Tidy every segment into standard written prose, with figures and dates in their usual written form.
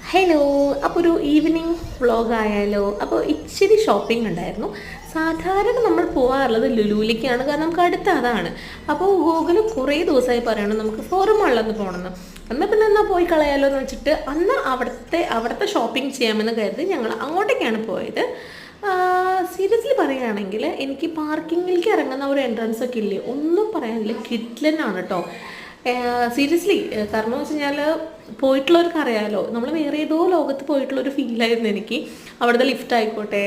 Hello. അപ്പോൾ ഒരു evening വ്ളോഗായാലോ? അപ്പോൾ ഇച്ചിരി ഷോപ്പിംഗ് ഉണ്ടായിരുന്നു. സാധാരണ നമ്മൾ പോകാറുള്ളത് ലുലുവിലേക്കാണ്, കാരണം നമുക്ക് അടുത്ത് അതാണ്. അപ്പോൾ ഗൂഗിൾ കുറേ ദിവസമായി പറയണം നമുക്ക് ഫോറം മാളിലൊന്ന് പോകണമെന്ന്. എന്നാൽ പിന്നെ എന്നാൽ പോയി കളയാലോ എന്ന് വെച്ചിട്ട് അന്ന് അവിടുത്തെ ഷോപ്പിംഗ് ചെയ്യാമെന്ന് കരുതി ഞങ്ങൾ അങ്ങോട്ടേക്കാണ് പോയത്. സീരിയസ്ലി പറയുകയാണെങ്കിൽ എനിക്ക് പാർക്കിങ്ങിലേക്ക് ഇറങ്ങുന്ന ഒരു എൻട്രൻസ് ഒക്കെ ഇല്ലേ, ഒന്നും പറയാനില്ല, കിഡ്ലനാണ് കേട്ടോ. സീരിയസ്ലി. കാരണം എന്ന് വെച്ച് കഴിഞ്ഞാൽ പോയിട്ടുള്ളവർക്ക് അറിയാമല്ലോ, നമ്മൾ വേറെ ഏതോ ലോകത്ത് പോയിട്ടുള്ളൊരു ഫീലായിരുന്നു എനിക്ക്. അവിടുത്തെ ലിഫ്റ്റ് ആയിക്കോട്ടെ,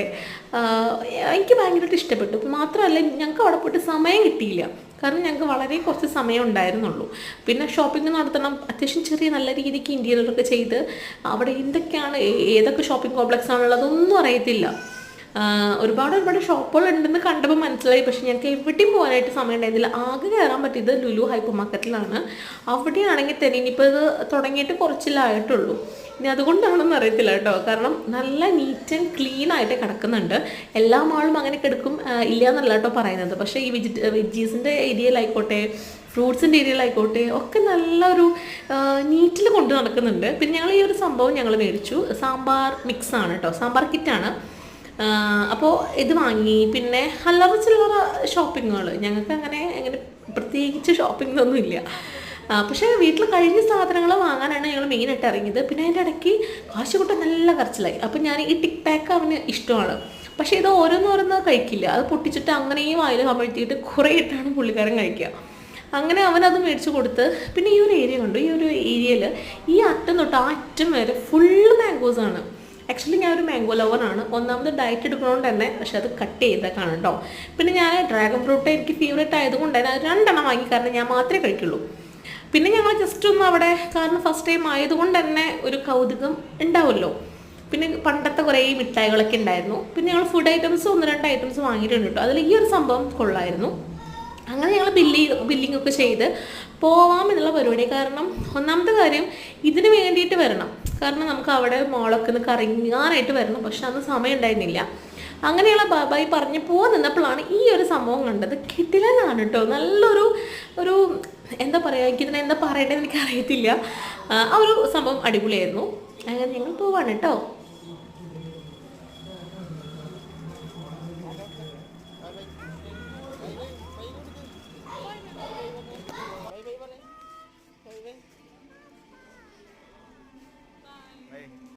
എനിക്ക് ഭയങ്കരമായിട്ട് ഇഷ്ടപ്പെട്ടു. മാത്രമല്ല, ഞങ്ങൾക്ക് അവിടെ പോയിട്ട് സമയം കിട്ടിയില്ല, കാരണം ഞങ്ങൾക്ക് വളരെ കുറച്ച് സമയം ഉണ്ടായിരുന്നുള്ളൂ. പിന്നെ ഷോപ്പിംഗ് നടത്തണം, അത്യാവശ്യം ചെറിയ നല്ല രീതിക്ക് ഇൻറ്റീരിയറൊക്കെ ചെയ്ത് അവിടെ എന്തൊക്കെയാണ് ഏതൊക്കെ ഷോപ്പിംഗ് കോംപ്ലക്സ് ആണുള്ളതൊന്നും അറിയത്തില്ല. ഒരുപാട് ഷോപ്പുകൾ ഉണ്ടെന്ന് കണ്ടപ്പോൾ മനസ്സിലായി. പക്ഷെ ഞങ്ങൾക്ക് എവിടെയും പോകാനായിട്ട് സമയം ഉണ്ടായിരുന്നില്ല. ആകെ കയറാൻ പറ്റിയത് ലുലു ഹൈപ്പർ മാർക്കറ്റിലാണ്. അവിടെയാണെങ്കിൽ തന്നെ ഇനിയിപ്പോൾ ഇത് തുടങ്ങിയിട്ട് കുറച്ചിലായിട്ടുള്ളൂ. ഇനി അതുകൊണ്ടാണെന്ന് അറിയത്തില്ല കേട്ടോ, കാരണം നല്ല നീറ്റ് ആൻഡ് ക്ലീൻ ആയിട്ട് കിടക്കുന്നുണ്ട്. എല്ലാ മാളും അങ്ങനെ കിടക്കും ഇല്ല എന്നല്ല കേട്ടോ പറയുന്നത്. പക്ഷേ ഈ വെജീസിൻ്റെ ഏരിയയിലായിക്കോട്ടെ, ഫ്രൂട്ട്സിൻ്റെ ഏരിയയിലായിക്കോട്ടെ ഒക്കെ നല്ലൊരു നീറ്റിൽ കൊണ്ട് നടക്കുന്നുണ്ട്. പിന്നെ ഞങ്ങൾ ഈ ഒരു സംഭവം ഞങ്ങൾ മേടിച്ചു. സാമ്പാർ മിക്സാണ് കേട്ടോ, സാമ്പാർ കിറ്റാണ്. അപ്പോൾ ഇത് വാങ്ങി. പിന്നെ അല്ലറ ചില്ലറ ഷോപ്പിങ്ങുകൾ, ഞങ്ങൾക്ക് അങ്ങനെ പ്രത്യേകിച്ച് ഷോപ്പിംഗ് ഒന്നും ഇല്ല. പക്ഷേ വീട്ടിൽ കഴിഞ്ഞ സാധനങ്ങൾ വാങ്ങാനാണ് ഞങ്ങൾ മെയിനായിട്ട് ഇറങ്ങിയത്. പിന്നെ അതിൻ്റെ ഇടയ്ക്ക് കാശ് കൂട്ടാൻ നല്ല കറച്ചിലായി. അപ്പം ഞാൻ ഈ ടിക് ടാക്ക് അവന് ഇഷ്ടമാണ്, പക്ഷേ ഇത് ഓരോന്നോരോന്ന് കഴിക്കില്ല. അത് പൊട്ടിച്ചിട്ട് അങ്ങനെയും വായിൽ കമഴ്ത്തിയിട്ട് കുറേ ഇട്ടാണ് പുള്ളിക്കാരൻ കഴിക്കുക. അങ്ങനെ അവനത് മേടിച്ച് കൊടുത്ത്. പിന്നെ ഈ ഒരു ഏരിയ കണ്ടു, ഈ ഒരു ഏരിയയിൽ ഈ അറ്റം തൊട്ട് ആ അറ്റം വരെ ഫുള്ള് മാംഗോസാണ്. ആക്ച്വലി ഞാനൊരു മാംഗോ ലവറാണ്. ഒന്നാമത് ഡയറ്റ് എടുക്കണോണ്ട് തന്നെ, പക്ഷെ അത് കട്ട് ചെയ്തേക്കാണ് കേട്ടോ. പിന്നെ ഞാൻ ഡ്രാഗൺ ഫ്രൂട്ട് എനിക്ക് ഫേവറേറ്റ് ആയതുകൊണ്ട് തന്നെ അത് 2 വാങ്ങി, കാരണം ഞാൻ മാത്രമേ കഴിക്കുള്ളൂ. പിന്നെ ഞങ്ങൾ ജസ്റ്റ് ഒന്ന് അവിടെ, കാരണം ഫസ്റ്റ് ടൈം ആയതുകൊണ്ട് തന്നെ ഒരു കൗതുകം ഉണ്ടാവുമല്ലോ. പിന്നെ പണ്ടത്തെ കുറേ മിഠായികളൊക്കെ ഉണ്ടായിരുന്നു. പിന്നെ ഞങ്ങൾ ഫുഡ് ഐറ്റംസ് 1-2 ഐറ്റംസ് വാങ്ങിയിട്ടുണ്ട് കേട്ടോ. അതിൽ ഈ ഒരു സംഭവം കൊള്ളായിരുന്നു. അങ്ങനെ ഞങ്ങൾ ബില്ലിംഗ് ഒക്കെ ചെയ്ത് പോവാം എന്നുള്ള പരിപാടി. കാരണം ഒന്നാമത്തെ കാര്യം ഇതിന് വേണ്ടിയിട്ട് വരണം, കാരണം നമുക്ക് അവിടെ മോളൊക്കെ ഒന്ന് കറങ്ങാനായിട്ട് വരണം. പക്ഷെ അന്ന് സമയം ഉണ്ടായിരുന്നില്ല. അങ്ങനെയുള്ള ബാബായി പറഞ്ഞ് പോകാൻ നിന്നപ്പോഴാണ് ഈ ഒരു സംഭവം കണ്ടത്. കിടിലനാണ് കേട്ടോ, നല്ലൊരു എന്താ പറയുക, എനിക്കിതിനെ എന്താ പറയേണ്ടതെന്ന് എനിക്കറിയത്തില്ല. ആ ഒരു സംഭവം അടിപൊളിയായിരുന്നു. അങ്ങനെ ഞങ്ങൾ പോവാണ് കേട്ടോ.